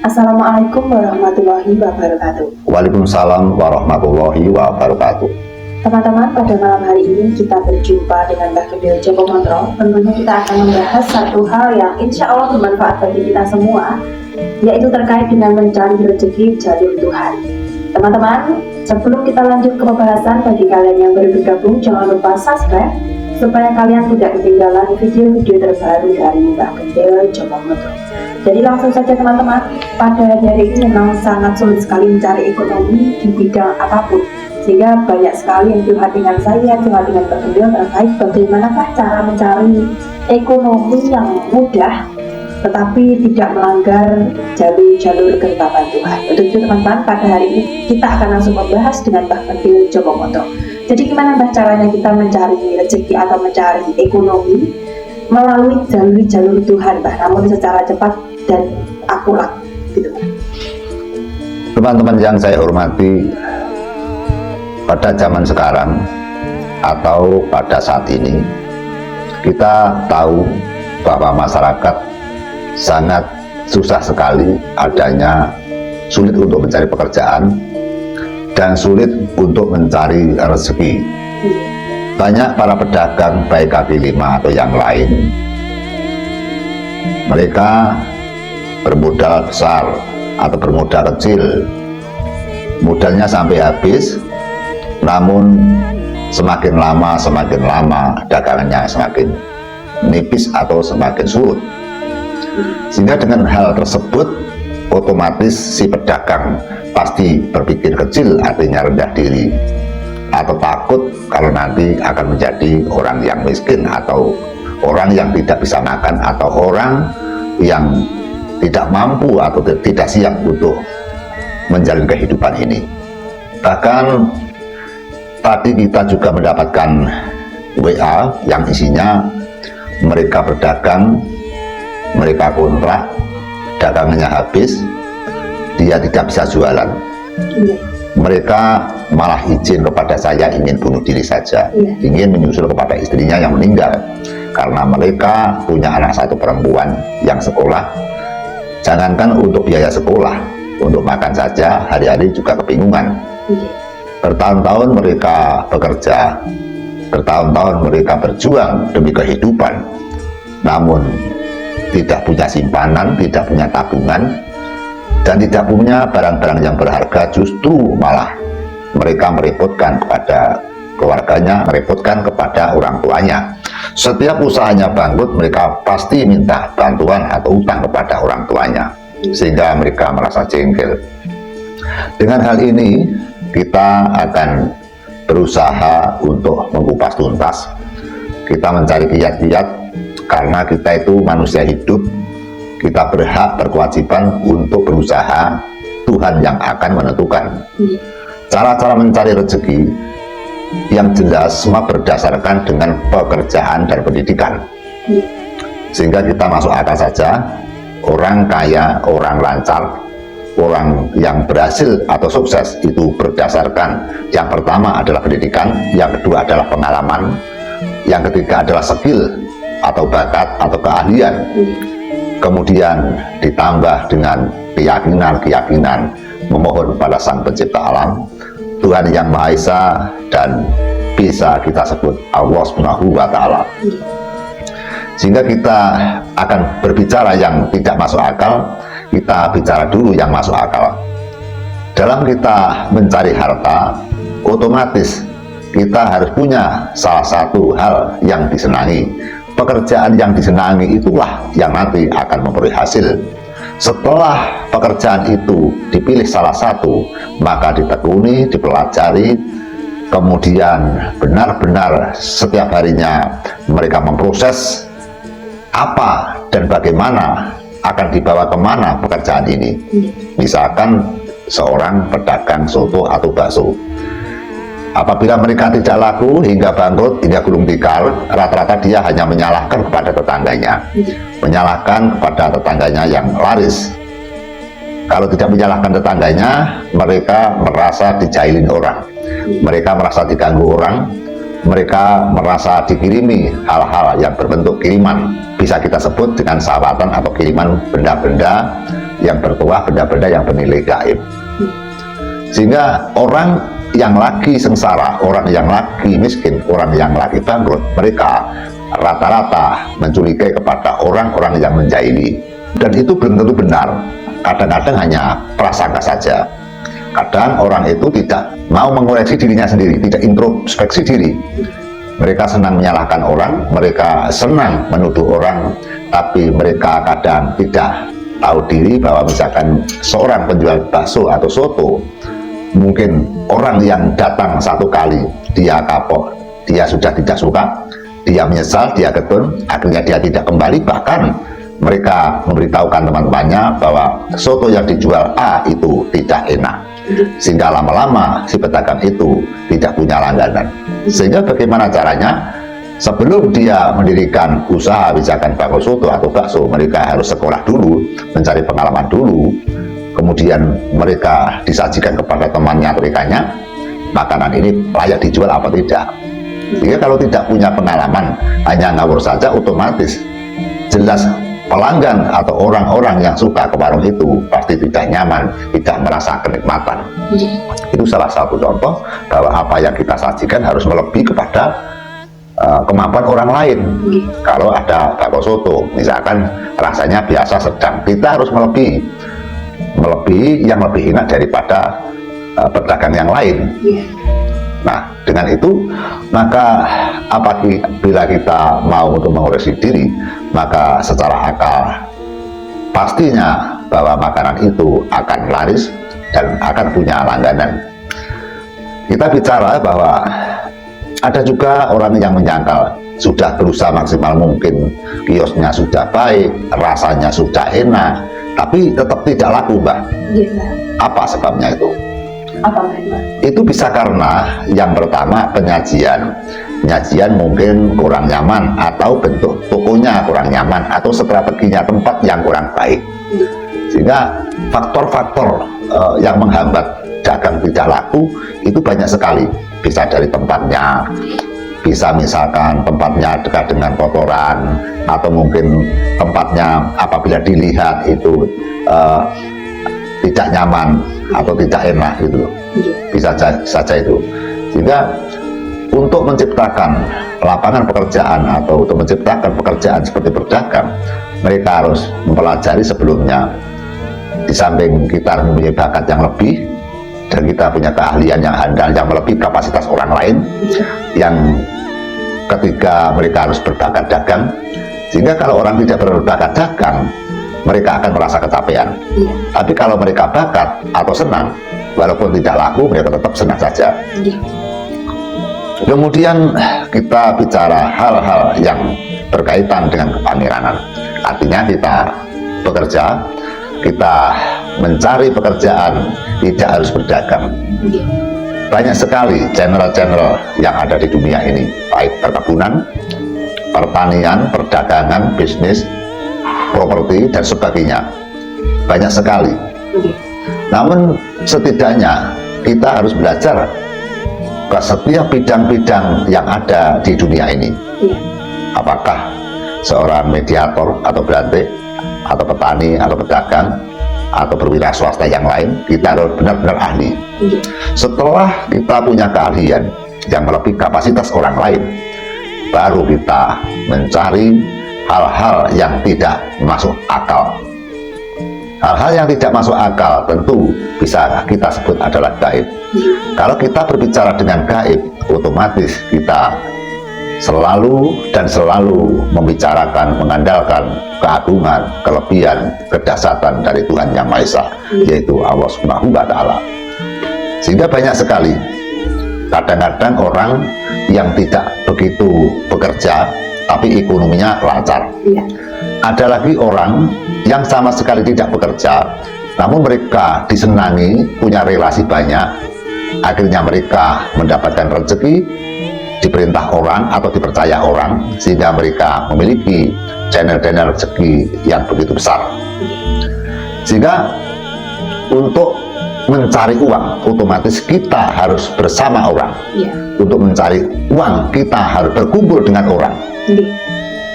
Assalamualaikum warahmatullahi wabarakatuh. Waalaikumsalam warahmatullahi wabarakatuh. Teman-teman, pada malam hari ini kita berjumpa dengan Mbah Gendil Joko Montro. Tentunya kita akan membahas satu hal yang insya Allah bermanfaat bagi kita semua, yaitu terkait dengan mencari rezeki jalur Tuhan. Teman-teman, sebelum kita lanjut ke pembahasan, bagi kalian yang baru bergabung, jangan lupa subscribe supaya kalian tidak ketinggalan video-video terbaru dari Mbah Gendil Joko Montro. Jadi langsung saja teman-teman, pada hari ini memang sangat sulit sekali mencari ekonomi di bidang apapun, sehingga banyak sekali yang curhat dengan saya, curhat dengan Mbah Gendil terkait bagaimanakah cara mencari ekonomi yang mudah tetapi tidak melanggar jalur-jalur ketetapan Tuhan. Untuk itu teman-teman, pada hari ini kita akan langsung membahas dengan Mbah Gendil Joko Montro. Jadi gimana Mbah caranya kita mencari rezeki atau mencari ekonomi melalui jalur-jalur Tuhan, Mbah, namun secara cepat dan akurat gitu. Teman-teman yang saya hormati, pada zaman sekarang atau pada saat ini kita tahu bahwa masyarakat sangat susah sekali, adanya sulit untuk mencari pekerjaan dan sulit untuk mencari rezeki. Banyak para pedagang baik kaki lima atau yang lain, mereka bermodal besar atau bermodal kecil, modalnya sampai habis, namun semakin lama dagangannya semakin menipis atau semakin surut. Sehingga dengan hal tersebut otomatis si pedagang pasti berpikir kecil, artinya rendah diri, atau takut kalau nanti akan menjadi orang yang miskin atau orang yang tidak bisa makan atau orang yang tidak mampu atau tidak siap untuk menjalani kehidupan ini. Bahkan tadi kita juga mendapatkan WA yang isinya mereka berdagang, mereka kontrak, dagangannya habis, dia tidak bisa jualan. Mereka malah izin kepada saya ingin bunuh diri saja, ingin menyusul kepada istrinya yang meninggal, karena mereka punya anak satu perempuan yang sekolah. Jangankan untuk biaya sekolah, untuk makan saja hari-hari juga kebingungan. Bertahun-tahun mereka bekerja, bertahun-tahun mereka berjuang demi kehidupan, namun tidak punya simpanan, tidak punya tabungan, dan tidak punya barang-barang yang berharga. Justru malah mereka merepotkan kepada keluarganya, merepotkan kepada orang tuanya. Setiap usahanya bangkrut, mereka pasti minta bantuan atau utang kepada orang tuanya, sehingga mereka merasa jengkel. Dengan hal ini kita akan berusaha untuk mengupas tuntas. Kita mencari kiat-kiat, karena kita itu manusia hidup, kita berhak berkewajiban untuk berusaha. Tuhan yang akan menentukan cara-cara mencari rezeki yang jelas, semua berdasarkan dengan pekerjaan dan pendidikan. Sehingga kita masuk akal saja, orang kaya, orang lancar, orang yang berhasil atau sukses itu berdasarkan yang pertama adalah pendidikan, yang kedua adalah pengalaman, yang ketiga adalah skill atau bakat atau keahlian, kemudian ditambah dengan keyakinan memohon kepada Sang Pencipta Alam, Tuhan yang Maha Esa, dan bisa kita sebut Allah Subhanahu wa Ta'ala. Sehingga kita akan berbicara yang tidak masuk akal, kita bicara dulu yang masuk akal. Dalam kita mencari harta, otomatis kita harus punya salah satu hal yang disenangi. Pekerjaan yang disenangi itulah yang nanti akan memperoleh hasil. Setelah pekerjaan itu dipilih salah satu, maka ditekuni, dipelajari, kemudian benar-benar setiap harinya mereka memproses apa dan bagaimana akan dibawa kemana pekerjaan ini. Misalkan seorang pedagang soto atau bakso, apabila mereka tidak laku hingga bangkrut, hingga gulung tikar, rata-rata dia hanya menyalahkan kepada tetangganya, menyalahkan kepada tetangganya yang laris. Kalau tidak menyalahkan tetangganya, mereka merasa dijailin orang, mereka merasa diganggu orang, mereka merasa dikirimi hal-hal yang berbentuk kiriman, bisa kita sebut dengan sawatan atau kiriman benda-benda yang bertuah benda-benda yang bernilai gaib. Sehingga orang yang lagi sengsara, orang yang lagi miskin, orang yang lagi bangkrut, mereka rata-rata mencurigai kepada orang-orang yang menjahili. Dan itu belum tentu benar, kadang-kadang hanya prasangka saja. Kadang orang itu tidak mau mengoreksi dirinya sendiri, tidak introspeksi diri. Mereka senang menyalahkan orang, mereka senang menuduh orang, tapi mereka kadang tidak tahu diri bahwa misalkan seorang penjual bakso atau soto, mungkin orang yang datang satu kali, dia kapok, dia sudah tidak suka, dia menyesal, dia getun, akhirnya dia tidak kembali, bahkan mereka memberitahukan teman-temannya bahwa soto yang dijual A itu tidak enak, sehingga lama-lama si pedagang itu tidak punya langganan. Sehingga bagaimana caranya? Sebelum dia mendirikan usaha misalkan bakso soto atau bakso, mereka harus sekolah dulu, mencari pengalaman dulu, kemudian mereka disajikan kepada temannya atau rekannya, makanan ini layak dijual apa tidak. Jika kalau tidak punya pengalaman, hanya ngawur saja, otomatis jelas pelanggan atau orang-orang yang suka ke warung itu pasti tidak nyaman, tidak merasa kenikmatan. Itu salah satu contoh bahwa apa yang kita sajikan harus melebihi kepada kemampuan orang lain. Kalau ada bakso soto, misalkan rasanya biasa sedang, kita harus melebihi yang lebih enak daripada pedagang yang lain. Nah, dengan itu maka apabila kita mau untuk mengoreksi diri, maka secara akal pastinya bahwa makanan itu akan laris dan akan punya langganan. Kita bicara bahwa ada juga orang yang menyangkal, sudah berusaha maksimal mungkin, kiosnya sudah baik, rasanya sudah enak, tapi tetap tidak laku, Mbak. Apa sebabnya itu? Itu bisa karena yang pertama penyajian mungkin kurang nyaman, atau bentuk tokonya kurang nyaman, atau strateginya tempat yang kurang baik. Sehingga faktor-faktor yang menghambat dagang tidak laku itu banyak sekali. Bisa dari tempatnya, bisa misalkan tempatnya dekat dengan kotoran, atau mungkin tempatnya apabila dilihat itu tidak nyaman atau tidak enak gitu. Bisa saja itu. Sehingga untuk menciptakan lapangan pekerjaan atau untuk menciptakan pekerjaan seperti berdagang, mereka harus mempelajari sebelumnya. Di samping kita mempunyai bakat yang lebih dan kita punya keahlian yang handal yang melebihi kapasitas orang lain, yang ketika mereka harus berbakat dagang, sehingga kalau orang tidak berbakat dagang, mereka akan merasa kecapean. Tapi kalau mereka bakat atau senang, walaupun tidak laku, mereka tetap senang saja. Kemudian kita bicara hal-hal yang berkaitan dengan kepaniranan. Artinya kita bekerja, kita mencari pekerjaan, tidak harus berdagang. Banyak sekali channel-channel yang ada di dunia ini, baik perkebunan, pertanian, perdagangan, bisnis, properti, dan sebagainya. Banyak sekali. Namun setidaknya kita harus belajar ke setiap bidang-bidang yang ada di dunia ini. Apakah seorang mediator atau berante, atau petani, atau pedagang, atau perwira swasta yang lain, kita harus benar-benar ahli. Setelah kita punya keahlian yang melebihi kapasitas orang lain, baru kita mencari hal-hal yang tidak masuk akal. Hal-hal yang tidak masuk akal tentu bisa kita sebut adalah gaib. Kalau kita berbicara dengan gaib, otomatis kita selalu membicarakan, mengandalkan keagungan, kelebihan, kedahsyatan dari Tuhan Yang Maha Esa, yaitu Allah Subhanahu wa Ta'ala. Sehingga banyak sekali kadang-kadang orang yang tidak begitu bekerja tapi ekonominya lancar. Ada lagi orang yang sama sekali tidak bekerja, namun mereka disenangi, punya relasi banyak, akhirnya mereka mendapatkan rezeki, diperintah orang atau dipercaya orang, sehingga mereka memiliki channel-channel rezeki yang begitu besar. Sehingga untuk mencari uang, otomatis kita harus bersama orang. Untuk mencari uang, kita harus berkumpul dengan orang.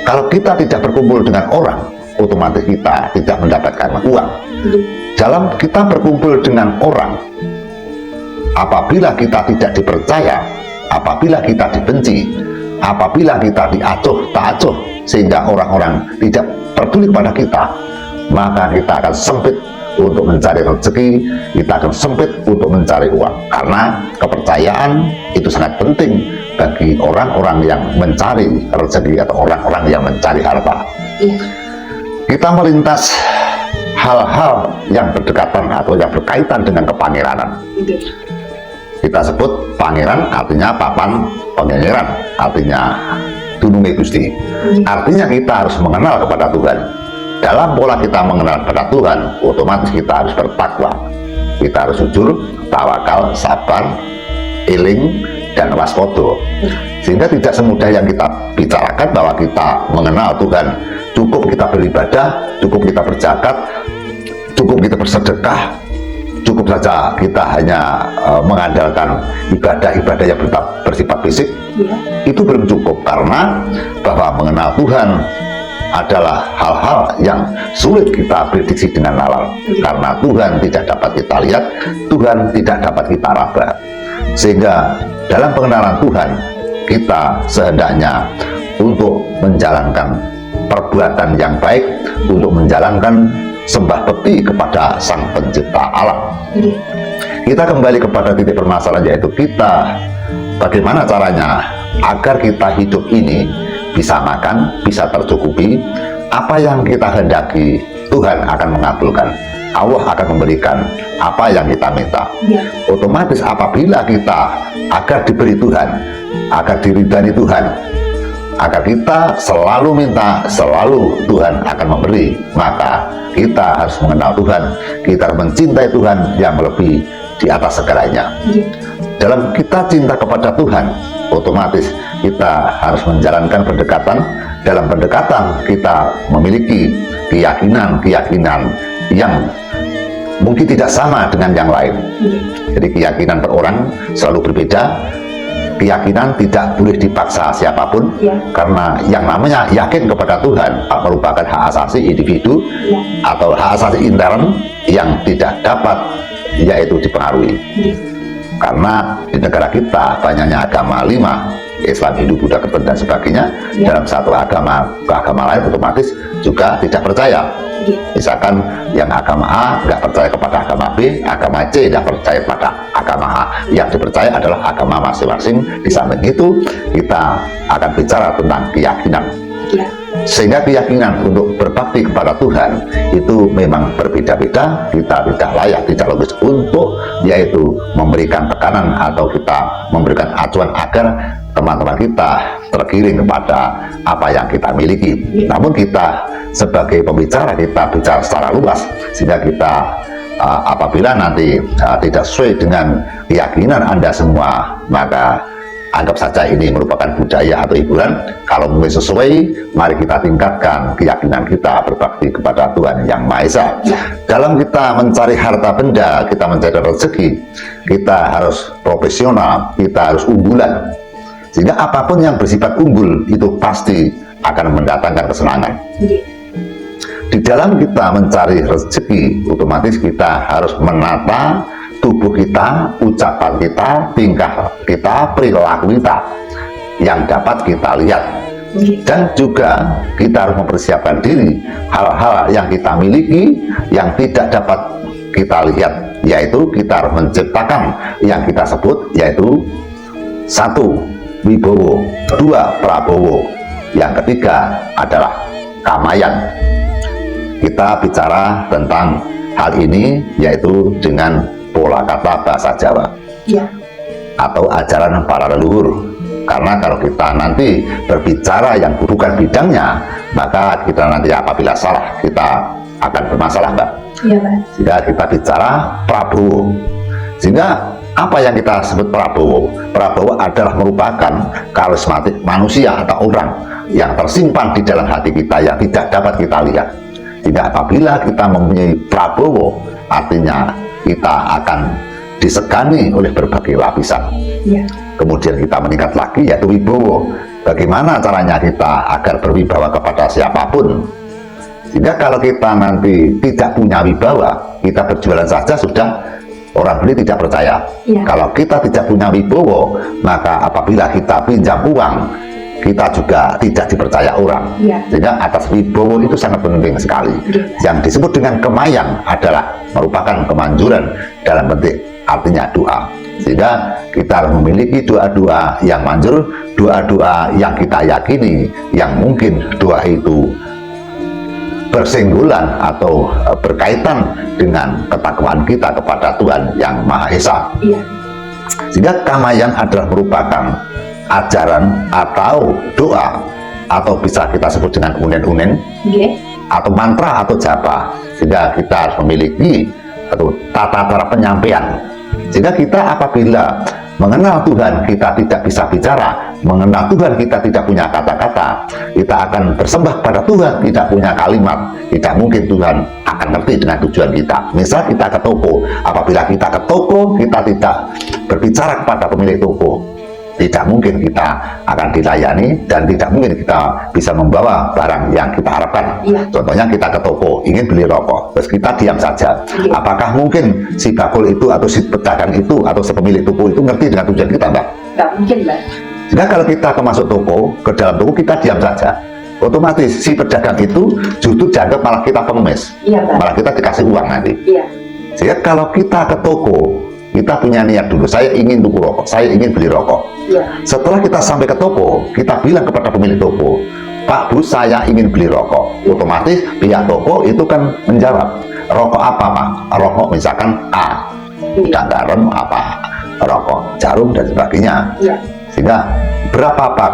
Kalau kita tidak berkumpul dengan orang, otomatis kita tidak mendapatkan uang. Dalam kita berkumpul dengan orang, apabila kita tidak dipercaya, apabila kita dibenci, apabila kita diacuh tak acuh sehingga orang-orang tidak peduli kepada kita, maka kita akan sempit untuk mencari rezeki, kita akan sempit untuk mencari uang. Karena kepercayaan itu sangat penting bagi orang-orang yang mencari rezeki atau orang-orang yang mencari harta. Kita melintas hal-hal yang berdekatan atau yang berkaitan dengan kepangeranan. Kita sebut pangeran artinya papan pangeran, artinya dununge Gusti. Artinya kita harus mengenal kepada Tuhan. Dalam pola kita mengenal kepada Tuhan, otomatis kita harus bertakwa. Kita harus jujur, tawakal, sabar, eling, dan waspada. Sehingga tidak semudah yang kita bicarakan bahwa kita mengenal Tuhan. Cukup kita beribadah, cukup kita berzakat, cukup kita bersedekah, cukup saja kita hanya mengandalkan ibadah-ibadah yang bersifat fisik. Itu belum cukup, karena bahwa mengenal Tuhan adalah hal-hal yang sulit kita prediksi dengan nalar, karena Tuhan tidak dapat kita lihat, Tuhan tidak dapat kita raba. Sehingga dalam pengenalan Tuhan, kita sehendaknya untuk menjalankan perbuatan yang baik, untuk menjalankan sembah bekti kepada Sang Pencipta alam. Kita kembali kepada titik permasalahan, yaitu kita bagaimana caranya agar kita hidup ini bisa makan, bisa tercukupi. Apa yang kita hendaki, Tuhan akan mengabulkan, Allah akan memberikan apa yang kita minta. Otomatis apabila kita agar diberi Tuhan, agar diridani Tuhan, agar kita selalu minta, selalu Tuhan akan memberi, maka kita harus mengenal Tuhan, kita harus mencintai Tuhan yang lebih di atas segalanya. Dalam kita cinta kepada Tuhan, otomatis kita harus menjalankan pendekatan. Dalam pendekatan kita memiliki keyakinan-keyakinan yang mungkin tidak sama dengan yang lain. Jadi keyakinan per orang selalu berbeda. Keyakinan tidak boleh dipaksa siapapun, karena yang namanya yakin kepada Tuhan merupakan hak asasi individu atau hak asasi intern yang tidak dapat yaitu dipengaruhi. Karena di negara kita banyaknya agama 5, Islam, Hindu, Buddha, Kristen, dan sebagainya. Dalam satu agama ke agama lain otomatis juga tidak percaya. Misalkan yang agama A nggak percaya kepada agama B, agama C tidak percaya pada agama A. Yang dipercaya adalah agama masing-masing. Di samping itu kita akan bicara tentang keyakinan. Sehingga keyakinan untuk berbakti kepada Tuhan itu memang berbeda-beda. Kita tidak layak, tidak logis untuk yaitu memberikan tekanan atau kita memberikan acuan agar teman-teman kita tergiring kepada apa yang kita miliki. Namun kita sebagai pembicara, kita bicara secara luas, sehingga kita apabila nanti tidak sesuai dengan keyakinan Anda semua, maka anggap saja ini merupakan budaya atau hiburan. Kalau mungkin sesuai, mari kita tingkatkan keyakinan kita berbakti kepada Tuhan Yang Maha Esa. Dalam kita mencari harta benda, kita mencari rezeki, kita harus profesional, kita harus unggulan. Sehingga apapun yang bersifat unggul itu pasti akan mendatangkan kesenangan. Di dalam kita mencari rezeki, otomatis kita harus menata tubuh kita, ucapan kita, tingkah kita, perilaku kita yang dapat kita lihat. Dan juga kita harus mempersiapkan diri hal-hal yang kita miliki yang tidak dapat kita lihat, yaitu kita harus menciptakan yang kita sebut yaitu 1. Wibowo, 2. Prabowo, yang ketiga adalah Kamayan. Kita bicara tentang hal ini yaitu dengan pola kata bahasa Jawa atau ajaran para leluhur. Karena kalau kita nanti berbicara yang bukan bidangnya, maka kita nanti apabila salah kita akan bermasalah, Mbak. Sehingga kita bicara Prabowo. Sehingga apa yang kita sebut Prabowo? Prabowo adalah merupakan karismatik manusia atau orang yang tersimpan di dalam hati kita yang tidak dapat kita lihat. Sehingga apabila kita mempunyai Prabowo, artinya kita akan disegani oleh berbagai lapisan. Kemudian kita meningkat lagi yaitu Wibowo. Bagaimana caranya kita agar berwibawa kepada siapapun? Sehingga kalau kita nanti tidak punya wibawa, kita berjualan saja sudah orang beli tidak percaya. Ya. Kalau kita tidak punya wibawa, maka apabila kita pinjam uang, kita juga tidak dipercaya orang. Ya. Sehingga atas wibawa itu sangat penting sekali. Ya. Yang disebut dengan kemayang adalah merupakan kemanjuran dalam bentuk artinya doa. Sehingga kita harus memiliki doa-doa yang manjur, doa-doa yang kita yakini, yang mungkin doa itu bersinggungan atau berkaitan dengan ketakwaan kita kepada Tuhan yang Maha Esa. Iya. Sehingga kemayang adalah merupakan ajaran atau doa, atau bisa kita sebut dengan unen-unen, atau mantra atau japa. Sehingga kita harus memiliki atau tata cara penyampaian. Sehingga kita apabila mengenal Tuhan, kita tidak bisa bicara. Mengenal Tuhan, kita tidak punya kata-kata. Kita akan bersembah pada Tuhan, tidak punya kalimat. Tidak mungkin Tuhan akan ngerti dengan tujuan kita. Misal kita ke toko, apabila kita ke toko, kita tidak berbicara kepada pemilik toko, tidak mungkin kita akan dilayani, dan tidak mungkin kita bisa membawa barang yang kita harapkan. Ya. Contohnya kita ke toko ingin beli rokok, terus kita diam saja. Ya. Apakah mungkin si bakul itu atau si pedagang itu atau si pemilik toko itu ngerti dengan tujuan kita, Mbak? Nggak mungkin, Mbak. Jadi kalau kita masuk toko, ke dalam toko kita diam saja, otomatis si pedagang itu justru dianggap malah kita pengemis. Iya, Mbak. Malah kita dikasih uang nanti. Iya. Sehingga kalau kita ke toko, kita punya niat dulu, saya ingin tuku rokok, saya ingin beli rokok. Iya. Setelah kita sampai ke toko, kita bilang kepada pemilik toko, Pak, Bu, saya ingin beli rokok. Otomatis pihak toko itu kan menjawab, rokok apa, Pak? Rokok misalkan A, Iya. garam apa, rokok jarum dan sebagainya. Iya. Sehingga berapa, Pak?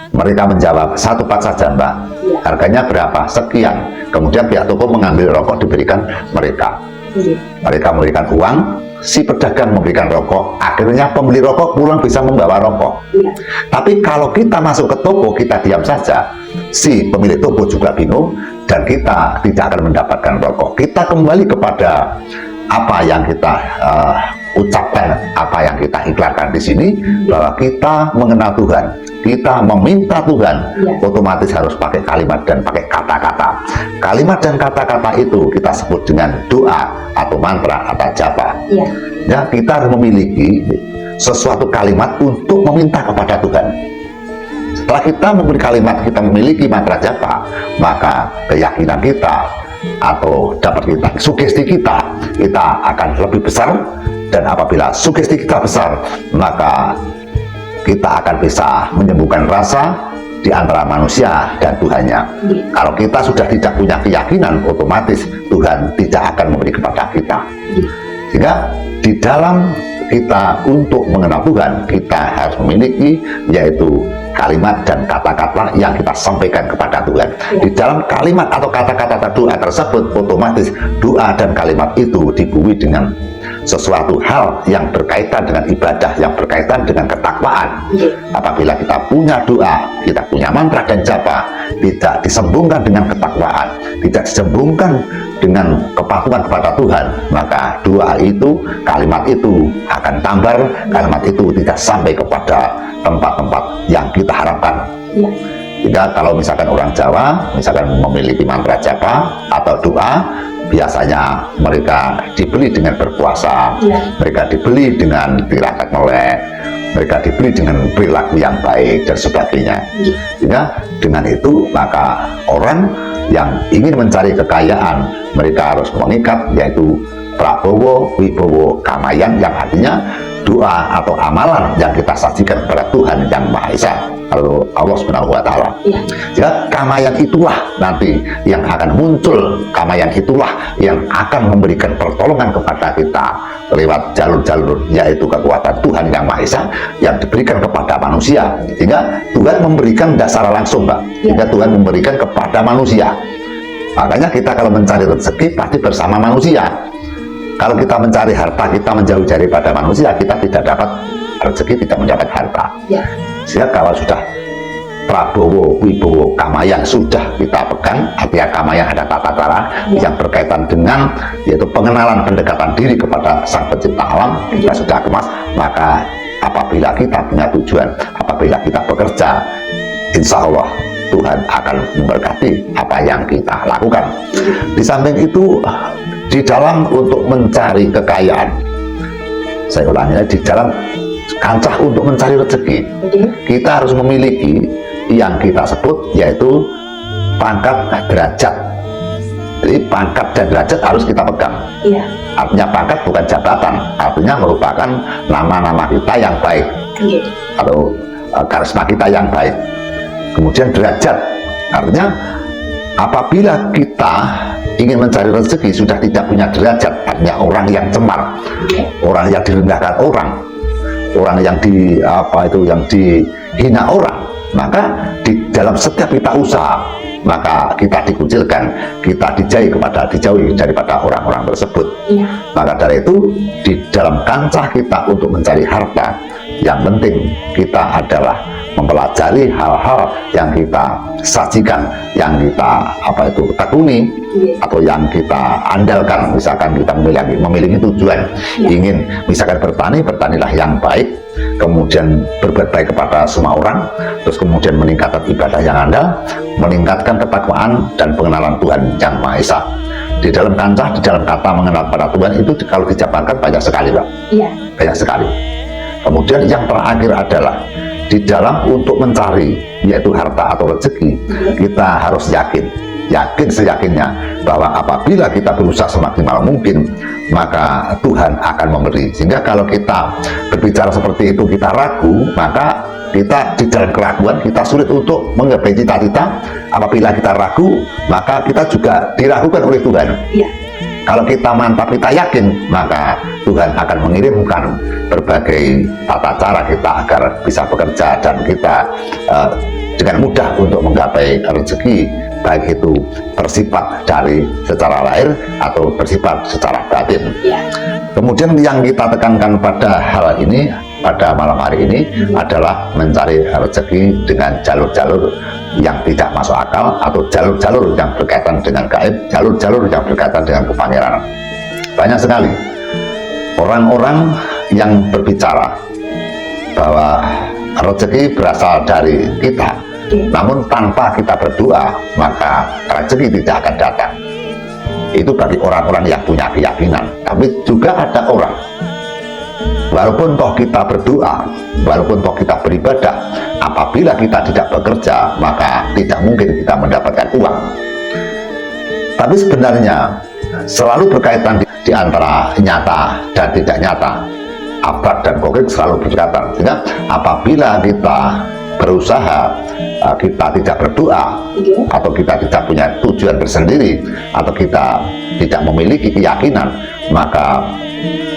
Mereka menjawab, satu pak saja, Mbak. Iya. Harganya berapa? Sekian. Kemudian pihak toko mengambil rokok, diberikan mereka. Iya. Mereka memberikan uang, si pedagang memberikan rokok, akhirnya pembeli rokok pulang bisa membawa rokok. Iya. Tapi kalau kita masuk ke toko, kita diam saja, si pemilik toko juga bingung, dan kita tidak akan mendapatkan rokok. Kita kembali kepada apa yang kita ucapkan, apa yang kita iklankan di sini, bahwa kita mengenal Tuhan, kita meminta Tuhan. Ya. Otomatis harus pakai kalimat dan pakai kata-kata. Kalimat dan kata-kata itu kita sebut dengan doa atau mantra atau japa. Iya. Ya, kita harus memiliki sesuatu kalimat untuk meminta kepada Tuhan. Setelah kita memiliki kalimat, kita memiliki mantra japa, maka keyakinan kita atau dapat kita sugesti kita akan lebih besar. Dan apabila sugesti kita besar, maka kita akan bisa menyembuhkan rasa di antara manusia dan Tuhannya. Kalau kita sudah tidak punya keyakinan, otomatis Tuhan tidak akan memberi kepada kita. Sehingga di dalam kita untuk mengenal Tuhan, kita harus memiliki yaitu kalimat dan kata-kata yang kita sampaikan kepada Tuhan. Di dalam kalimat atau kata-kata doa tersebut, otomatis doa dan kalimat itu dibuih dengan sesuatu hal yang berkaitan dengan ibadah, yang berkaitan dengan ketakwaan. Apabila kita punya doa, kita punya mantra dan japa, tidak disembungkan dengan ketakwaan, tidak disembungkan dengan kepatuhan kepada Tuhan, maka doa itu, kalimat itu akan tambar, kalimat itu tidak sampai kepada tempat-tempat yang kita harapkan. Iya. Jika kalau misalkan orang Jawa, misalkan memiliki mantra japa atau doa, biasanya mereka dibeli dengan berpuasa, mereka dibeli dengan tirakat melek, mereka dibeli dengan perilaku yang baik dan sebagainya. Sehingga dengan itu maka orang yang ingin mencari kekayaan, mereka harus mengikat yaitu Prabowo, Wibowo, Kamayan, yang artinya doa atau amalan yang kita sajikan kepada Tuhan yang Maha Esa atau Allah Subhanahu wa Ta'ala. Jadi kamayan itulah nanti yang akan muncul, kamayan itulah yang akan memberikan pertolongan kepada kita lewat jalur-jalur yaitu kekuatan Tuhan yang Maha Esa yang diberikan kepada manusia. Sehingga Tuhan memberikan tidak secara langsung, Mbak. Sehingga Tuhan memberikan kepada manusia. Makanya kita kalau mencari rezeki pasti bersama manusia. Kalau kita mencari harta, kita menjauh daripada manusia, kita tidak dapat rezeki, tidak mendapat harta. Sehingga kalau sudah Prabowo, Wibowo, Kamayan sudah kita pegang, artinya Kamayan ada tata cara yang berkaitan dengan yaitu pengenalan pendekatan diri kepada Sang Pencipta Alam, kita sudah kemas, maka apabila kita punya tujuan, apabila kita bekerja, insya Allah Tuhan akan memberkati apa yang kita lakukan. Di samping itu, di dalam untuk mencari kekayaan, saya ulangi, di dalam kancah untuk mencari rezeki, kita harus memiliki yang kita sebut yaitu pangkat derajat. Jadi pangkat dan derajat harus kita pegang. Iya. Artinya pangkat bukan jabatan, artinya merupakan nama-nama kita yang baik, atau karisma kita yang baik. Kemudian derajat, artinya apabila kita ingin mencari rezeki sudah tidak punya derajat, artinya orang yang cemar, orang yang direndahkan orang yang yang dihina orang, maka di dalam setiap kita usaha, maka kita dikucilkan, kita dijauhi daripada orang-orang tersebut. Maka dari itu, di dalam kancah kita untuk mencari harta, yang penting kita adalah mempelajari hal-hal yang kita sajikan, yang kita tekuni, atau yang kita andalkan. Misalkan kita memiliki tujuan ingin misalkan bertanilah yang baik, kemudian berbuat baik kepada semua orang, terus kemudian meningkatkan ibadah yang andal, meningkatkan ketakwaan dan pengenalan Tuhan Yang Maha Esa. Di dalam kancah, di dalam kata mengenal pada Tuhan itu kalau dijabarkan banyak sekali, Pak. Banyak sekali. Kemudian yang terakhir adalah di dalam untuk mencari yaitu harta atau rezeki, kita harus yakin seyakinnya bahwa apabila kita berusaha semaksimal mungkin, maka Tuhan akan memberi. Sehingga kalau kita berbicara seperti itu kita ragu, maka kita di dalam keraguan kita sulit untuk menggapai cita-cita. Apabila kita ragu, maka kita juga diragukan oleh Tuhan. Kalau kita mantap, kita yakin, maka Tuhan akan mengirimkan berbagai tata cara kita agar bisa bekerja dan kita dengan mudah untuk menggapai rezeki, baik itu bersifat dari secara lahir atau bersifat secara batin. Kemudian yang kita tekankan pada hal ini, pada malam hari ini adalah mencari rezeki dengan jalur-jalur yang tidak masuk akal, atau jalur-jalur yang berkaitan dengan gaib, jalur-jalur yang berkaitan dengan kepangeranan. Banyak sekali orang-orang yang berbicara bahwa rezeki berasal dari kita, namun tanpa kita berdoa maka rezeki tidak akan datang. Itu bagi orang-orang yang punya keyakinan. Tapi juga ada orang, walaupun toh kita berdoa, walaupun toh kita beribadah, apabila kita tidak bekerja, maka tidak mungkin kita mendapatkan uang. Tapi sebenarnya selalu berkaitan di antara nyata dan tidak nyata, abad dan konkret selalu berkaitan. Sehingga apabila kita berusaha, kita tidak berdoa, atau kita tidak punya tujuan bersendiri, atau kita tidak memiliki keyakinan, maka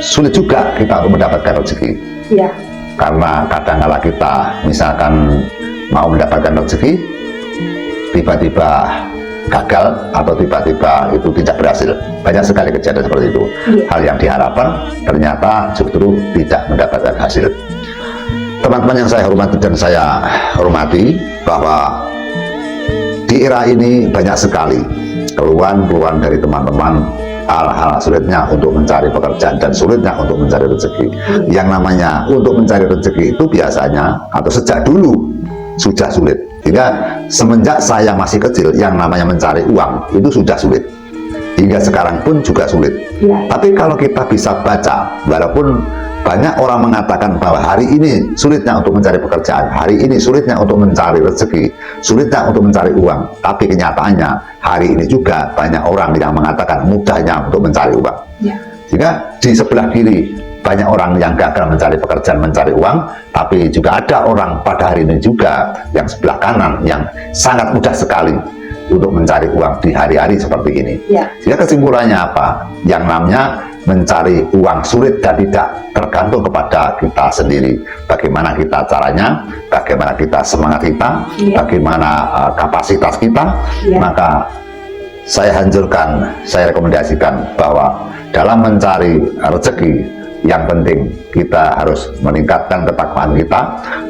sulit juga kita untuk mendapatkan rezeki. Karena kadang-kala kita misalkan mau mendapatkan rezeki, tiba-tiba gagal atau tiba-tiba itu tidak berhasil. Banyak sekali kejadian seperti itu. Hal yang diharapkan ternyata justru tidak mendapatkan hasil. Teman-teman yang saya hormati dan saya hormati, bahwa di era ini banyak sekali keluhan-keluhan dari teman-teman, hal-hal sulitnya untuk mencari pekerjaan dan sulitnya untuk mencari rezeki. Yang namanya untuk mencari rezeki itu biasanya atau sejak dulu sudah sulit. Hingga semenjak saya masih kecil, yang namanya mencari uang itu sudah sulit. Hingga sekarang pun juga sulit. Tapi kalau kita bisa baca, walaupun banyak orang mengatakan bahwa hari ini sulitnya untuk mencari pekerjaan, hari ini sulitnya untuk mencari rezeki, sulitnya untuk mencari uang, tapi kenyataannya hari ini juga banyak orang yang mengatakan mudahnya untuk mencari uang. Jika di sebelah kiri banyak orang yang gagal mencari pekerjaan, mencari uang, tapi juga ada orang pada hari ini juga yang sebelah kanan yang sangat mudah sekali untuk mencari uang di hari-hari seperti ini. Jadi kesimpulannya apa? Yang namanya mencari uang sulit dan tidak tergantung kepada kita sendiri. Bagaimana kita caranya, bagaimana kita semangat kita, bagaimana kapasitas kita, maka saya anjurkan, saya rekomendasikan bahwa dalam mencari rezeki, yang penting kita harus meningkatkan ketakwaan kita.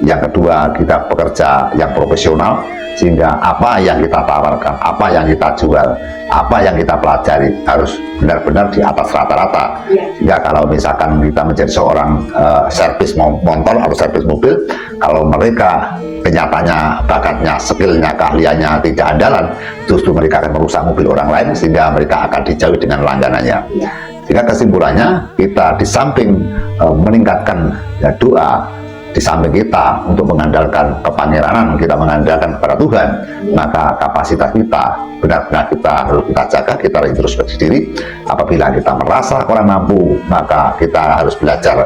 Yang kedua, kita bekerja yang profesional, sehingga apa yang kita tawarkan, apa yang kita jual, apa yang kita pelajari harus benar-benar di atas rata-rata. Sehingga kalau misalkan kita menjadi seorang servis motor atau servis mobil, kalau mereka kenyataannya, bakatnya, skillnya, keahliannya tidak andalan, justru mereka akan merusak mobil orang lain sehingga mereka akan dijauhi dengan langganannya. Sehingga kesimpulannya, kita di samping meningkatkan doa, di samping kita untuk mengandalkan kepangeranan, kita mengandalkan kepada Tuhan, maka kapasitas kita benar-benar kita harus kita jaga, kita introspeksi diri. Apabila kita merasa kurang mampu, maka kita harus belajar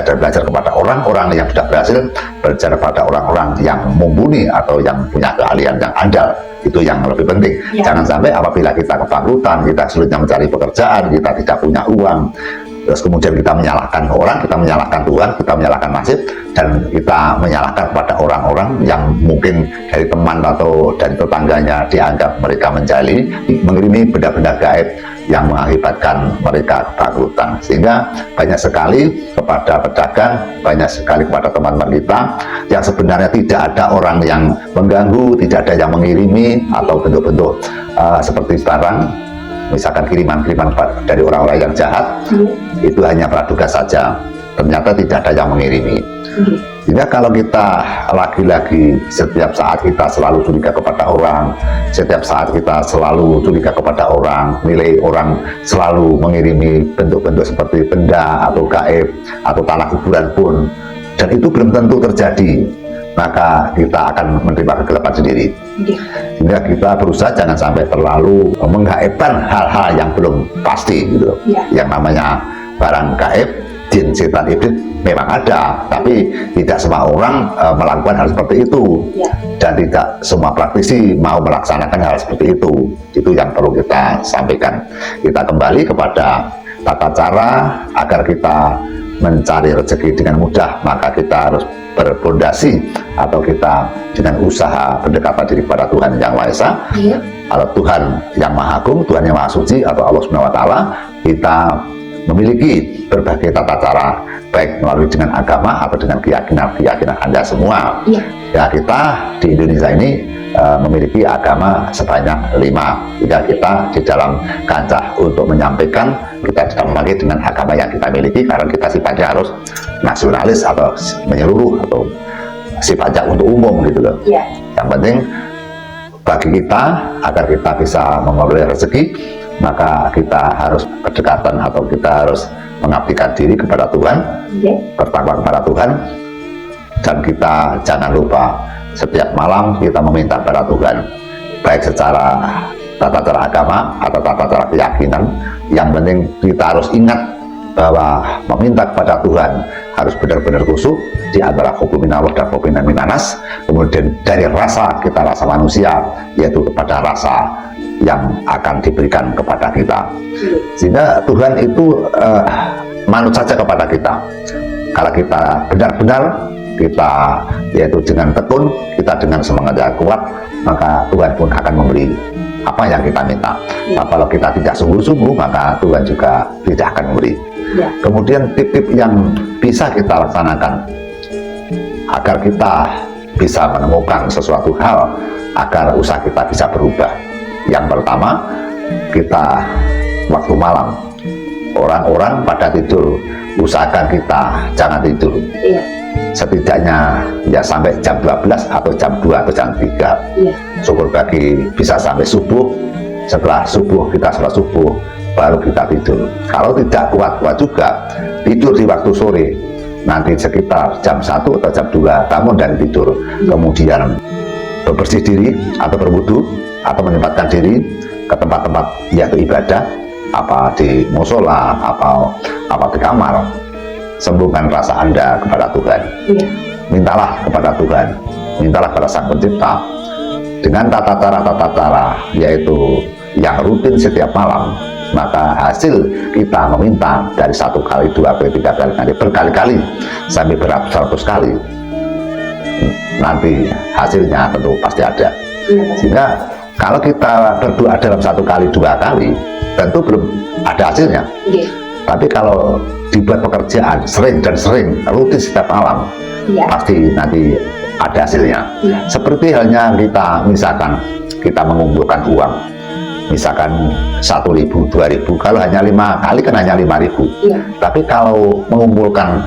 dan belajar kepada orang-orang yang sudah berhasil, belajar kepada orang-orang yang mumpuni atau yang punya keahlian yang andal. Itu yang lebih penting. Jangan sampai apabila kita kebangkrutan, kita sulitnya mencari pekerjaan, kita tidak punya uang, terus kemudian kita menyalahkan orang, kita menyalahkan Tuhan, kita menyalahkan nasib, dan kita menyalahkan kepada orang-orang yang mungkin dari teman atau dari tetangganya dianggap mereka mengirimi benda-benda gaib yang mengakibatkan mereka kebangkrutan. Sehingga banyak sekali kepada pedagang, banyak sekali kepada teman-teman kita yang sebenarnya tidak ada orang yang mengganggu, tidak ada yang mengirimi atau bentuk-bentuk seperti sekarang, misalkan kiriman-kiriman dari orang-orang yang jahat, itu hanya praduga saja, ternyata tidak ada yang mengirimi. Sehingga kalau kita lagi-lagi setiap saat kita selalu curiga kepada orang, setiap saat kita selalu curiga kepada orang, nilai orang selalu mengirimi bentuk-bentuk seperti benda atau gaib atau tanah kuburan pun, dan itu belum tentu terjadi, maka kita akan menerima kegelapan sendiri. Sehingga kita berusaha jangan sampai terlalu menggaibkan hal-hal yang belum pasti gitu. Yang namanya barang gaib, jin, setan, iblis memang ada, tapi tidak semua orang melakukan hal seperti itu, dan tidak semua praktisi mau melaksanakan hal seperti itu. Itu yang perlu kita sampaikan. Kita kembali kepada tata cara agar kita mencari rezeki dengan mudah, maka kita harus berpondasi atau kita dengan usaha pendekatan diri kepada Tuhan Yang Maha Esa, atau Tuhan Yang Maha Agung, Tuhan Yang Maha Suci atau Allah Subhanahu Wa Taala. Kita memiliki berbagai tata cara, baik melalui dengan agama atau dengan keyakinan Anda semua. Ya, kita di Indonesia ini memiliki agama sebanyak 5. Jika kita di dalam kancah untuk menyampaikan, kita tidak memakai dengan agama yang kita miliki, karena kita sifatnya harus nasionalis atau menyeluruh atau sifatnya untuk umum gitu loh. Yang penting bagi kita, agar kita bisa memperoleh rezeki, maka kita harus berdekatan atau kita harus mengabdikan diri kepada Tuhan, bertakwa kepada Tuhan, dan kita jangan lupa setiap malam kita meminta kepada Tuhan, baik secara tata cara agama atau tata cara keyakinan. Yang penting kita harus ingat bahwa meminta kepada Tuhan harus benar-benar khusyuk di antara hukum minallah dan hukum minanas. Kemudian dari rasa kita, rasa manusia, yaitu kepada rasa yang akan diberikan kepada kita. Sehingga Tuhan itu manut saja kepada kita. Kalau kita benar-benar, kita yaitu dengan tekun, kita dengan semangat yang kuat, maka Tuhan pun akan memberi apa yang kita minta. Nah, kalau kita tidak sungguh-sungguh, maka Tuhan juga tidak akan memberi. Kemudian tip-tip yang bisa kita laksanakan agar kita bisa menemukan sesuatu hal, agar usaha kita bisa berubah. Yang pertama, kita waktu malam, orang-orang pada tidur, usahakan kita jangan tidur. Setidaknya ya sampai jam 12 atau jam 2 atau jam 3. Syukur bagi bisa sampai subuh. Setelah subuh, kita sholat subuh, baru kita tidur. Kalau tidak kuat-kuat juga, tidur di waktu sore, nanti sekitar jam 1 atau jam 2 bangun dan tidur. Kemudian bebersih diri atau berwudu atau menempatkan diri ke tempat-tempat yaitu ibadah, apa di musola, apa di kamar. Sembuhkan rasa Anda kepada Tuhan. Mintalah kepada Tuhan, mintalah kepada Sang Pencipta dengan tata cara yaitu yang rutin setiap malam. Maka hasil kita meminta dari 1 kali, 2 kali, 3 kali, nanti berkali-kali sampai beratus-ratus kali, nanti hasilnya tentu pasti ada. Sehingga kalau kita berdoa dalam 1 kali, 2 kali, tentu belum ada hasilnya. Tapi kalau dibuat pekerjaan sering dan sering, rutin setiap malam, pasti nanti ada hasilnya. Seperti halnya kita misalkan kita mengumpulkan uang, misalkan 1.000, 2.000, kalau hanya 5 kali kan hanya 5.000. Iya. Tapi kalau mengumpulkan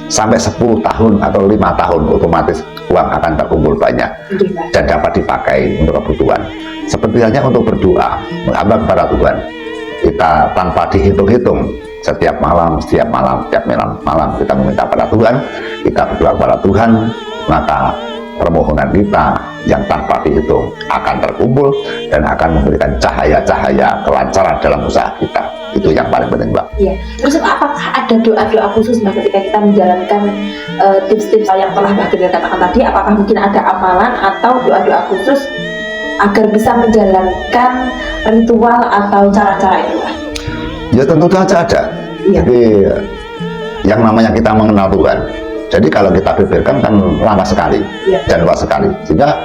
sampai 10 tahun atau 5 tahun, otomatis uang akan terkumpul banyak dan dapat dipakai untuk kebutuhan. Seperti halnya untuk berdoa, menghamba kepada Tuhan, kita tanpa dihitung-hitung, setiap malam kita meminta pada Tuhan, kita berdoa kepada Tuhan, maka permohonan kita yang tanpa dihitung akan terkumpul dan akan memberikan cahaya-cahaya kelancaran dalam usaha kita. Itu yang paling penting, Mbak. Iya. Terus apakah ada doa-doa khusus Mbak ketika kita menjalankan tips-tips yang telah Mbak Gede katakan tadi? Apakah mungkin ada amalan atau doa-doa khusus agar bisa menjalankan ritual atau cara-cara itu, Mbak? Ya tentu saja ada. Iya. Jadi yang namanya kita mengenal Tuhan. Jadi kalau kita pikirkan kan lama sekali, Iya. dan luas sekali. Sehingga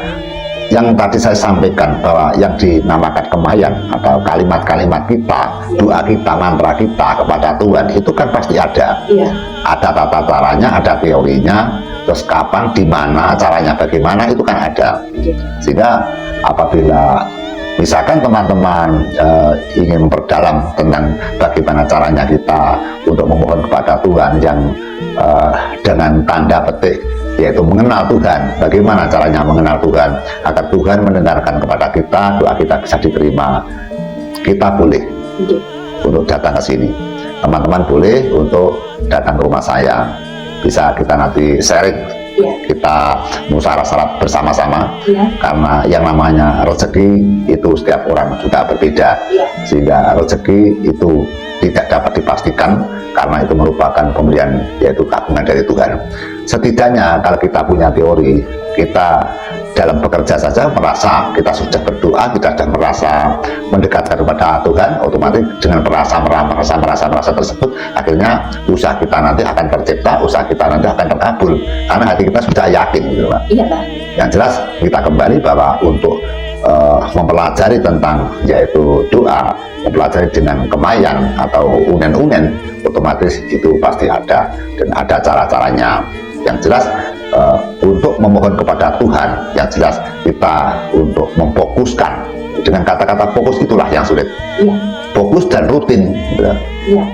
yang tadi saya sampaikan bahwa yang dinamakan kemayan atau kalimat-kalimat kita, doa kita, mantra kita kepada Tuhan itu kan pasti ada. Iya. Ada tata caranya, ada teorinya, terus kapan, di mana, caranya bagaimana itu kan ada. Sehingga apabila misalkan teman-teman ingin memperdalam tentang bagaimana caranya kita untuk memohon kepada Tuhan yang dengan tanda petik, yaitu mengenal Tuhan, bagaimana caranya mengenal Tuhan agar Tuhan mendengarkan kepada kita, doa kita bisa diterima, kita boleh untuk datang ke sini. Teman-teman boleh untuk datang ke rumah saya, bisa kita nanti sharing, kita musyawarah bersama-sama, karena yang namanya rezeki itu setiap orang juga berbeda, sehingga rezeki itu tidak dapat dipastikan karena itu merupakan pemberian, yaitu kagungan dari Tuhan. Setidaknya kalau kita punya teori, kita dalam bekerja saja merasa kita sudah berdoa, kita sudah merasa mendekatkan kepada Tuhan, otomatis dengan merasa tersebut, akhirnya usaha kita nanti akan tercipta, usaha kita nanti akan terkabul, karena hati kita sudah yakin, gitu, Pak. Iya, Pak. Yang jelas kita kembali bahwa untuk mempelajari tentang yaitu doa, mempelajari dengan kemayan atau unen-unen, otomatis itu pasti ada dan ada cara-caranya. Yang jelas untuk memohon kepada Tuhan, yang jelas kita untuk memfokuskan, dengan kata-kata fokus itulah yang sulit. Iya. Fokus dan rutin, gitu. Iya.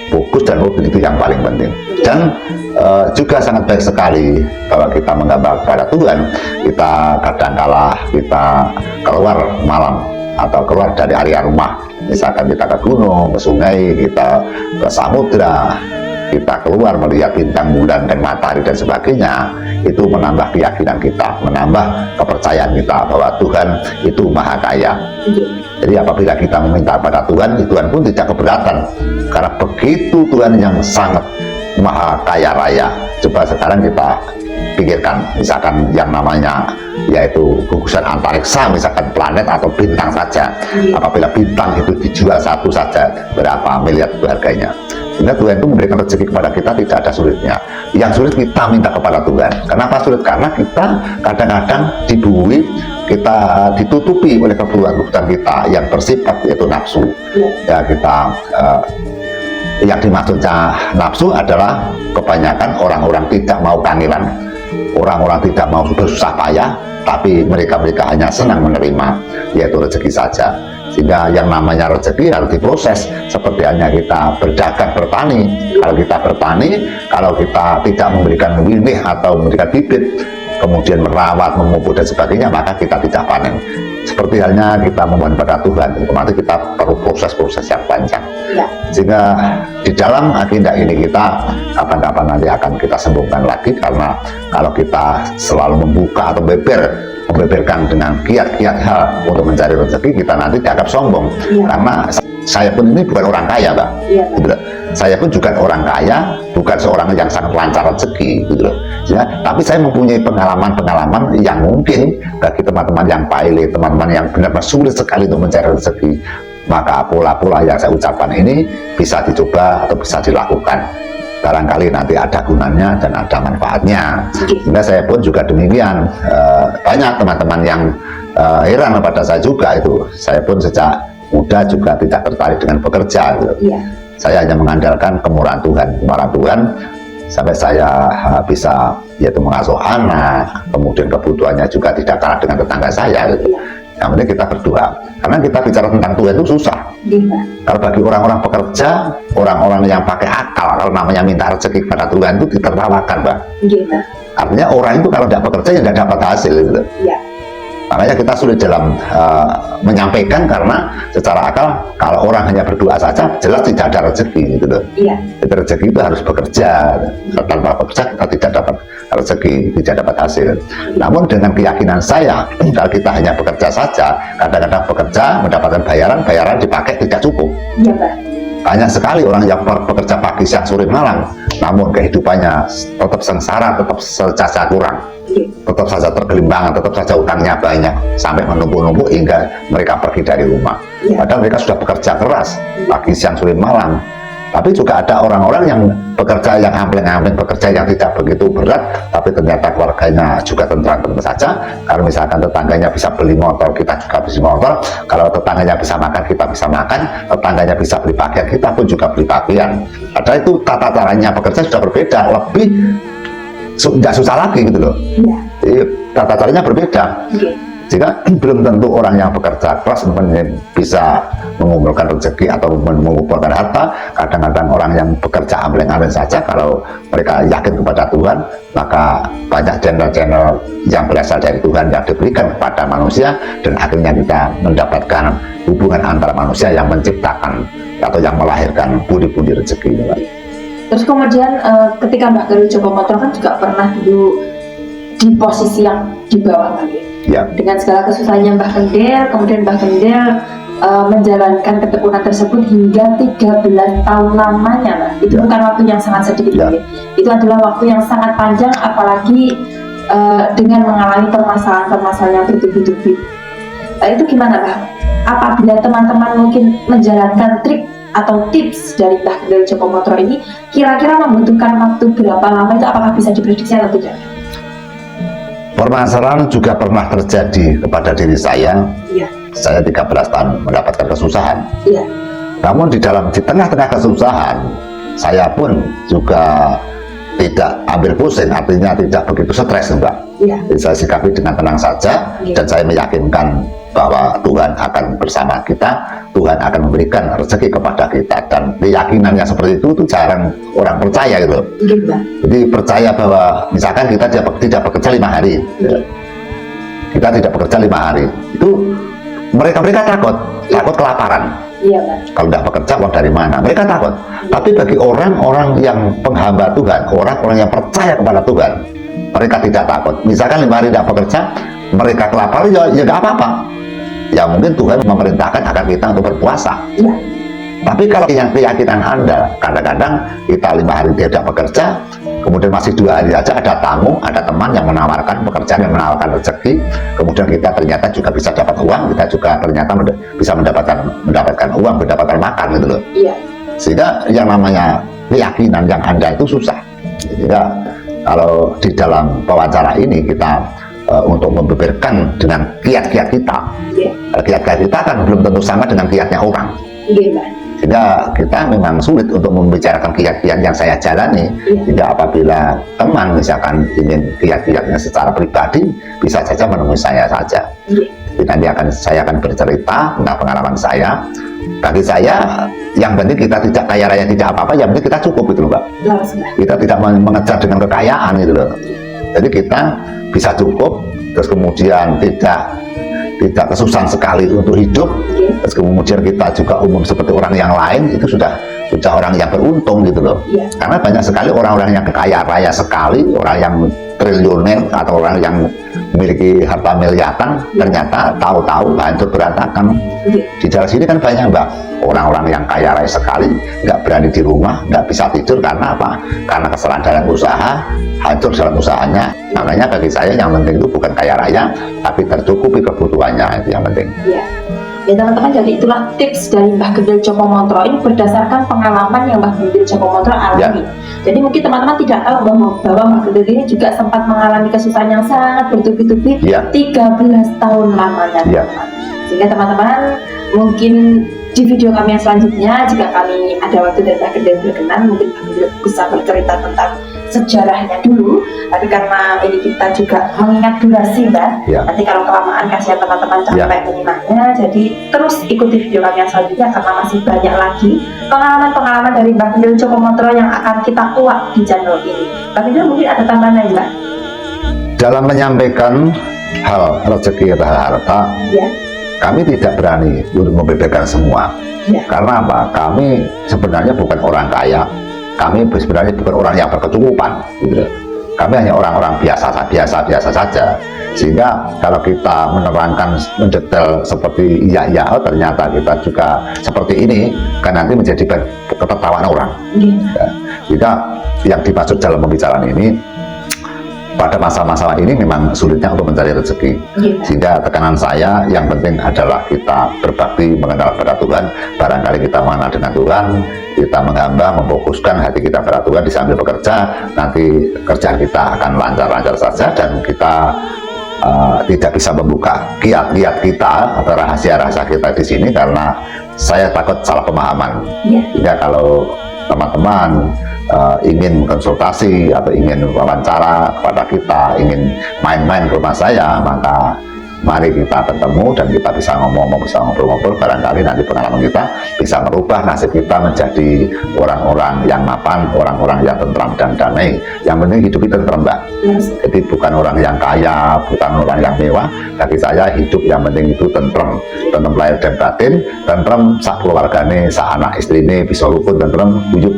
Fokus dan rutin itu yang paling penting. Dan juga sangat baik sekali kalau kita menghamba kepada Tuhan, kita kadangkala kita keluar malam atau keluar dari area rumah, misalkan kita ke gunung, ke sungai, kita ke samudra, kita keluar melihat bintang, bulan, dan matahari dan sebagainya, itu menambah keyakinan kita, menambah kepercayaan kita bahwa Tuhan itu maha kaya. Jadi apabila kita meminta pada Tuhan, Tuhan pun tidak keberatan, karena begitu Tuhan yang sangat maha kaya raya. Coba sekarang kita pikirkan, misalkan yang namanya yaitu gugusan antariksa, misalkan planet atau bintang saja, apabila bintang itu dijual satu saja, berapa miliar itu harganya. Sehingga Tuhan itu memberikan rezeki kepada kita tidak ada sulitnya. Yang sulit kita minta kepada Tuhan. Kenapa sulit? Karena kita kadang-kadang dibui, kita ditutupi oleh kebutuhan kita yang bersifat yaitu nafsu. Ya, kita yang dimaksudnya nafsu adalah kebanyakan orang-orang tidak mau kangelan, orang-orang tidak mau bersusah payah, tapi mereka hanya senang menerima, yaitu rezeki saja. Sehingga yang namanya rezeki harus diproses, seperti hanya kita berdagang, bertani. Kalau kita bertani, kalau kita tidak memberikan winih atau memberikan bibit, kemudian merawat, memupuk dan sebagainya, maka kita tidak panen. Seperti halnya kita memohon pada Tuhan, otomatis kita perlu proses-proses yang panjang. Sehingga di dalam agenda ini kita kapan-kapan nanti akan kita sambungkan lagi, karena kalau kita selalu membuka atau membeberkan dengan kiat-kiat hal untuk mencari rezeki, kita nanti dianggap sombong. Karena saya pun ini bukan orang kaya, Mbak. Saya pun juga orang kaya, bukan seorang yang sangat lancar rezeki, gitu loh. Ya, tapi saya mempunyai pengalaman-pengalaman yang mungkin bagi teman-teman yang pilot, teman-teman yang benar-benar sulit sekali untuk mencari rezeki, maka pola-pola yang saya ucapkan ini bisa dicoba atau bisa dilakukan. Barangkali nanti ada gunanya dan ada manfaatnya. Sehingga saya pun juga demikian. Banyak teman-teman yang heran kepada saya juga itu. Saya pun sejak muda juga tidak tertarik dengan bekerja, gitu. Saya hanya mengandalkan kemurahan Tuhan, sampai saya bisa yaitu mengasuh anak, kemudian kebutuhannya juga tidak kalah dengan tetangga saya, gitu. Yang penting kita berdoa. Karena kita bicara tentang Tuhan itu susah. Iya. Kalau bagi orang-orang pekerja, orang-orang yang pakai akal, kalau namanya minta rezeki kepada Tuhan itu ditertawakan, Mbak. Iya. Artinya orang itu kalau tidak bekerja ya tidak dapat hasil gitu. Iya. Makanya kita sulit dalam menyampaikan, karena secara akal kalau orang hanya berdoa saja jelas tidak ada rezeki gitu loh. Iya. Jadi rezeki itu harus bekerja. Tanpa bekerja kita tidak dapat rezeki, tidak dapat hasil. Namun dengan keyakinan saya, kalau kita hanya bekerja saja, kadang-kadang bekerja mendapatkan bayaran dipakai tidak cukup. Iya, Mbak. Banyak sekali orang yang bekerja pagi, siang, sore, malam, namun kehidupannya tetap sengsara, tetap saja kurang, tetap saja tergelimbangan, tetap saja utangnya banyak, sampai menumpuk-numpuk hingga mereka pergi dari rumah. Padahal mereka sudah bekerja keras, pagi, siang, sore, malam. Tapi juga ada orang-orang yang bekerja yang ampleng-ampleng, bekerja yang tidak begitu berat, tapi ternyata keluarganya juga tentram-tentram saja. Kalau misalkan tetangganya bisa beli motor, kita juga bisa motor. Kalau tetangganya bisa makan, kita bisa makan. Tetangganya bisa beli pakaian, kita pun juga beli pakaian. Padahal itu tata caranya bekerja sudah berbeda, lebih nggak susah lagi gitu loh. Jadi, tata caranya berbeda. Jika belum tentu orang yang bekerja keras bisa mengumpulkan rezeki atau mengumpulkan harta. Kadang-kadang orang yang bekerja ampleng-ampleng saja, kalau mereka yakin kepada Tuhan, maka banyak channel-channel yang berasal dari Tuhan yang diberikan kepada manusia, dan akhirnya kita mendapatkan hubungan antara manusia yang menciptakan atau yang melahirkan budi-budi rezeki. Terus kemudian ketika Mbah Gendel Jopomotro kan juga pernah dulu di posisi yang di bawah lagi. Ya. Dengan segala kesusahannya Mbah Gendel, kemudian Mbah Gendel menjalankan ketekunan tersebut hingga 13 tahun lamanya, Mbak. Itu bukan waktu yang sangat sedikit, ya. Itu adalah waktu yang sangat panjang, apalagi dengan mengalami permasalahan-permasalahan yang bertubi-tubi. Itu gimana, Mbak? Apabila teman-teman mungkin menjalankan trik atau tips dari Mbah Gendel Jopomotro ini, kira-kira membutuhkan waktu berapa lama, itu apakah bisa diprediksi atau tidak? Permasalahan juga pernah terjadi kepada diri saya. Iya. Saya 13 tahun mendapatkan kesusahan. Iya. Namun di tengah-tengah kesusahan, saya pun juga tidak ambil pusing, artinya tidak begitu stres, Mbak. Iya. Jadi saya sikapi dengan tenang saja, dan saya meyakinkan bahwa Tuhan akan bersama kita, Tuhan akan memberikan rezeki kepada kita, dan keyakinan yang seperti itu jarang orang percaya gitu. Jadi percaya bahwa misalkan kita tidak bekerja 5 hari, kita tidak bekerja 5 hari, itu mereka takut kelaparan. Iya, Pak. Kalau tidak bekerja, uang dari mana? Mereka takut. Tapi bagi orang-orang yang penghamba Tuhan, orang-orang yang percaya kepada Tuhan, mereka tidak takut. Misalkan 5 hari tidak bekerja, mereka kelaparan, ya nggak apa-apa. Ya mungkin Tuhan memerintahkan agar kita untuk berpuasa. Ya. Tapi kalau yang keyakinan Anda, kadang-kadang kita 5 hari tidak bekerja, kemudian masih 2 hari saja ada tamu, ada teman yang menawarkan pekerjaan, yang menawarkan rezeki, kemudian kita ternyata juga bisa dapat uang, kita juga ternyata bisa mendapatkan uang, mendapatkan makan gitu loh. Iya. Sehingga yang namanya keyakinan yang Anda itu susah. Sehingga kalau di dalam wawancara ini kita untuk membeberkan dengan kiat-kiat kita, kiat-kiat kita kan belum tentu sama dengan kiatnya orang. Sehingga kita memang sulit untuk membicarakan kiat-kiat yang saya jalani. Sehingga apabila teman misalkan ingin kiat-kiatnya secara pribadi, bisa saja menemui saya saja. Jadi nanti saya akan bercerita tentang pengalaman saya. Bagi saya, yang penting kita tidak kaya raya, tidak apa-apa, yang penting kita cukup gitu loh, Mbak. Kita tidak mengejar dengan kekayaan gitu loh. Jadi kita bisa cukup, terus kemudian tidak kesusahan sekali untuk hidup, terus kemudian kita juga umum seperti orang yang lain, itu sudah orang yang beruntung gitu loh. Karena banyak sekali orang-orang yang kaya raya sekali, orang yang triliuner atau orang yang memiliki harta miliaran, ternyata tahu-tahu hancur berantakan. Di daerah sini kan banyak, Mbak, orang-orang yang kaya raya sekali, nggak berani di rumah, nggak bisa tidur, karena apa? Karena kesalahan dalam usaha, hancur dalam usahanya. Makanya bagi saya yang penting itu bukan kaya raya, tapi tercukupi kebutuhannya, itu yang penting. Ya teman-teman, jadi itulah tips dari Mbah Gendel Jopomotro. Ini berdasarkan pengalaman yang Mbah Gendel Jopomotro alami. Jadi mungkin teman-teman tidak tahu bahwa Mbah Gendel ini juga sempat mengalami kesusahan yang sangat bertubi-tubi 13 tahun lamanya. Sehingga teman-teman mungkin di video kami yang selanjutnya, jika kami ada waktu dan Mbah Gendel berkenan, mungkin Mbah Gendel bisa bercerita tentang sejarahnya dulu, tapi karena ini kita juga mengingat durasi Mbak, Ya. nanti kalau kelamaan kasihan teman-teman capek menyimaknya, jadi terus ikuti video kami yang selanjutnya karena masih banyak lagi pengalaman-pengalaman dari Mbak Kendil Joko Motro yang akan kita kuak di channel ini. Mbak Kendil mungkin ada tambahan lain Mbak? Dalam menyampaikan hal rezeki atau hal harta, Ya. kami tidak berani untuk membeberkan semua. Ya. Karena apa? Kami sebenarnya bukan orang kaya, kami sebenarnya bukan orang yang berkecukupan, gitu. Kami hanya orang-orang biasa saja. Sehingga kalau kita menerangkan mendetail seperti iya, oh ternyata kita juga seperti ini, kan nanti menjadi ketertawaan orang. Ya. Jika yang dimaksud dalam pembicaraan ini, pada masa-masa ini memang sulitnya untuk mencari rezeki, sehingga tekanan saya yang penting adalah kita berbakti, mengenal pada Tuhan. Barangkali kita mengenal dengan Tuhan, kita menghamba, memfokuskan hati kita pada Tuhan di sambil bekerja, nanti kerjaan kita akan lancar-lancar saja, dan kita tidak bisa membuka kiat-kiat kita atau rahasia-rahasia kita di sini karena saya takut salah pemahaman. Sehingga kalau teman-teman ingin konsultasi atau ingin wawancara kepada kita, ingin main-main ke rumah saya, maka mari kita ketemu dan kita bisa ngomong-ngomong, bisa ngobrol-ngobrol. Barangkali nanti pengalaman kita bisa merubah nasib kita menjadi orang-orang yang mapan, orang-orang yang tentram dan damai. Yang penting hidup kita tentram, Mbak. Jadi bukan orang yang kaya, bukan orang yang mewah. Bagi saya hidup yang penting itu tentram lahir dan batin, tentram sak keluargane, sak anak istrine bisa rukun, tentram hidup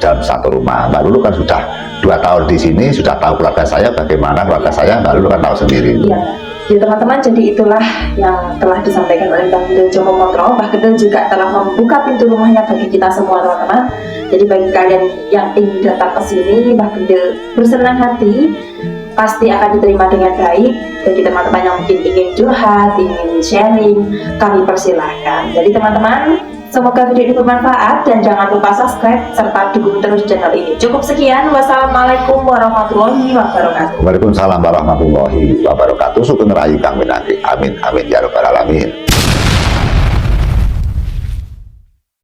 dalam satu rumah. Mbak Lulu kan sudah 2 tahun di sini, sudah tahu keluarga saya bagaimana keluarga saya. Mbak Lulu kan tahu sendiri. Ya teman-teman, jadi itulah yang telah disampaikan oleh Mbak Kendil Joko Motro. Mbak Kendil juga telah membuka pintu rumahnya bagi kita semua teman-teman. Jadi bagi kalian yang ingin datang ke sini, Mbak Kendil bersenang hati pasti akan diterima dengan baik. Bagi teman-teman yang mungkin ingin curhat, ingin sharing, kami persilahkan. Jadi teman-teman, semoga video ini bermanfaat dan jangan lupa subscribe serta dukung terus channel ini. Cukup sekian. Wassalamualaikum warahmatullahi wabarakatuh. Waalaikumsalam warahmatullahi wabarakatuh. Sugeng rayi kang minangki. Amin amin ya rabbal alamin.